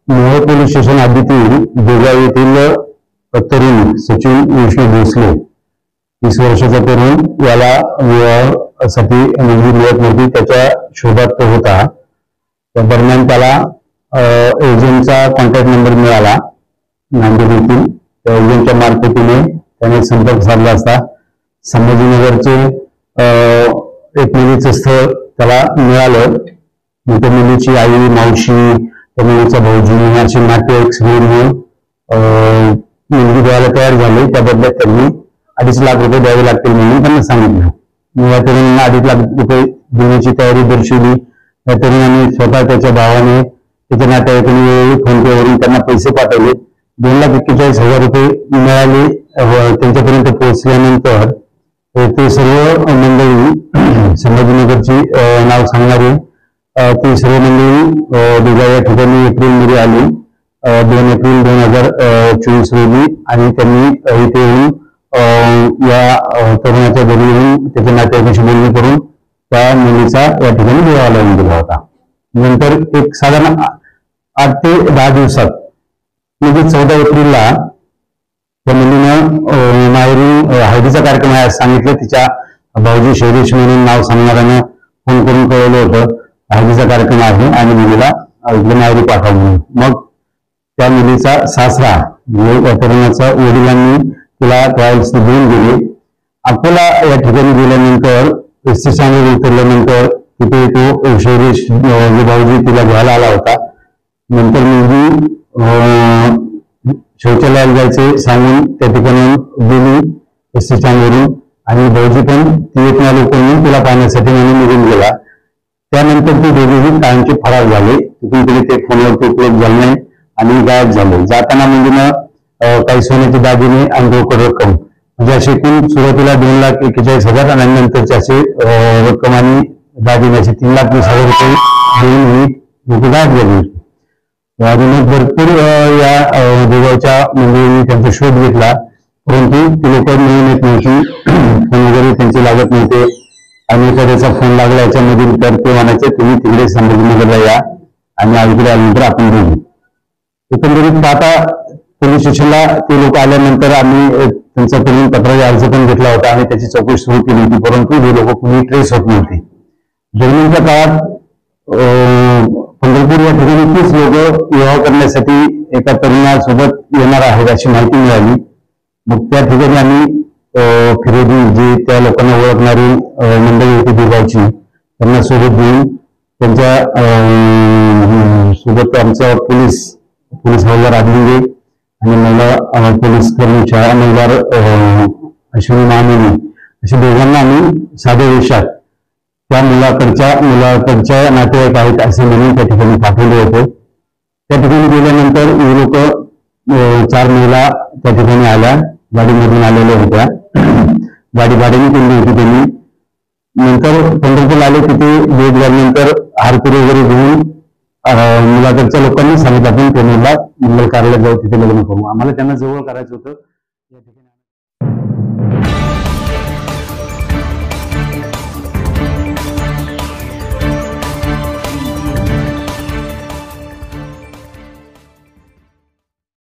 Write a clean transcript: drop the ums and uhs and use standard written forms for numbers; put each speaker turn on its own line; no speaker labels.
Mohol police station हद्दीतील बेळगाव येथील तरुण सचिन विष्णू भोसले 30 वर्षाचा तरुण याला विवाहासाठी मुलगी मिळत नव्हती, त्याच्या शोधात तो होता. त्या दरम्यान त्याला एजंटचा कॉन्टॅक्ट नंबर मिळाला नांदेड येथील. त्या एजंटच्या मार्फतीने त्याने संपर्क साधला असता संभाजीनगरचे एक मुलीचं स्थळ त्याला मिळालं. त्या मुलीची आई, मावशी, त्या मुलीचा भाऊजी असे नातेवाईक सगळे मिळून मुलगी द्यायला तयार झाले. त्या बदल्यात त्यांनी 2.5 लाख रुपये द्यावे लागतील म्हणून त्यांना सांगितलं. या तरुणांना 2.5 लाख रुपये देण्याची तयारी दर्शवली. त्या तरुणाने स्वतः त्याच्या भावाने त्याच्या नातेवाईकांनी वेळोवेळी फोन पेवरून त्यांना पैसे पाठवले. 2,41,000 रुपये मिळाले. त्यांच्यापर्यंत पोहोचल्यानंतर ते सर्व मंडळी संभाजीनगरची नाव सांगणारे ती सर्व मंडळी बेळगाव या ठिकाणी एप्रिलमध्ये आली. 2 एप्रिल 2024 रोजी आणि त्यांनी इथे येऊन या तरुणाच्या घरी येऊन त्याच्या नातेवाईकांशी बोलणी करून त्या मुलीचा या ठिकाणी विवाह लावून दिला होता. नंतर एक साधारण 8 ते 10 दिवसात म्हणजे 14 एप्रिलला त्या मुलीनं माहेरून हळदीचा कार्यक्रम आहे सांगितलं. तिच्या भाऊजी शैलेश म्हणून नाव सांगणाऱ्यानं फोन करून कळवलं होतं हळदीचा कार्यक्रम आहे आणि मुलीला माहेरी पाठवा म्हणून. मग त्या मुलीचा सासरा या तरुणाचा वडिलांनी तिला ट्रॅव्हल्स घेऊन गेले. अकोला या ठिकाणी गेल्यानंतर स्टेशनवर उतरल्यानंतर तिथे तो शैलेश भाऊजी तिला घ्यायला आला होता. नंतर मुलगी शौचालयाला जायचे सांगून त्या ठिकाणी गेली स्टेशनवरून आणि भाऊजी पण ती येत नाही लोकांनी तिला पाहण्यासाठी म्हणून निघून गेला. त्यानंतर ते दोघेही कायमचे फरार झाले. तिथून तरी ते फोनवरती उपलब्ध झाले नाही आणि गायब झाले. जाताना मुलीनं काही सोन्याचे दागिने आणि रोकड रक्कम म्हणजे असे एकूण सुरुवातीला 2,41,000 आणि नंतरचे असे रक्कम आणि दागिने असे 3,20,000 रुपये देऊन ही लोक गायब झाली होती. आणि मग भरपूर या बेळगावच्या मंडळींनी त्यांचा शोध घेतला परंतु ती लोक मिळून येत नव्हती. फोन वगैरे त्यांचे लागत नव्हते आणि एखाद्याचा फोन लागला याच्यामधील तर ते म्हणायचे तुम्ही तिकडे संभाजीनगरला या आणि इकडे आल्यानंतर आपण बोलू. एकंदरीत पाहता पोलीस स्टेशनला ते लोक आल्यानंतर आम्ही त्यांचा पूर्ण तक्रारी अर्ज पण घेतला होता आणि त्याची चौकशी सुरू केली होती परंतु हे लोक कुणी ट्रेस होत नव्हते. दरम्यानच्या काळात पंढरपूर या ठिकाणी 30 लोक विवाह करण्यासाठी एका तरुणासोबत येणार आहेत अशी माहिती मिळाली. मग त्या ठिकाणी आम्ही फिरोजी जे त्या लोकांना ओळखणारी मंडळी होती बेळगावची त्यांना सोबत घेऊन त्यांच्या सोबत आमचा पोलीस हवालदार आदिंगे आणि महिला पोलीस कर्मचारी हवालदार अश्विनी महामेनी अशा दोघांना आम्ही साध्या वेशात त्या मुलाकडच्या नातेवाईक आहेत असे म्हणून त्या ठिकाणी पाठवले होते. त्या ठिकाणी गेल्यानंतर हे लोक 4 महिला त्या ठिकाणी आल्या. गाडीमधून आलेल्या होत्या. गाडी भाड्याने केली होती त्यांनी. नंतर पंढरपूरला आले. तिथे भेट झाल्यानंतर हारपुरी वगैरे घेऊन मुलाकडच्या लोकांनी सांगितलं आपण पेमेंटला मंगल कार्यालयात जाऊ तिथे लग्न करू. आम्हाला त्यांना जवळ करायचं होतं. या ठिकाणी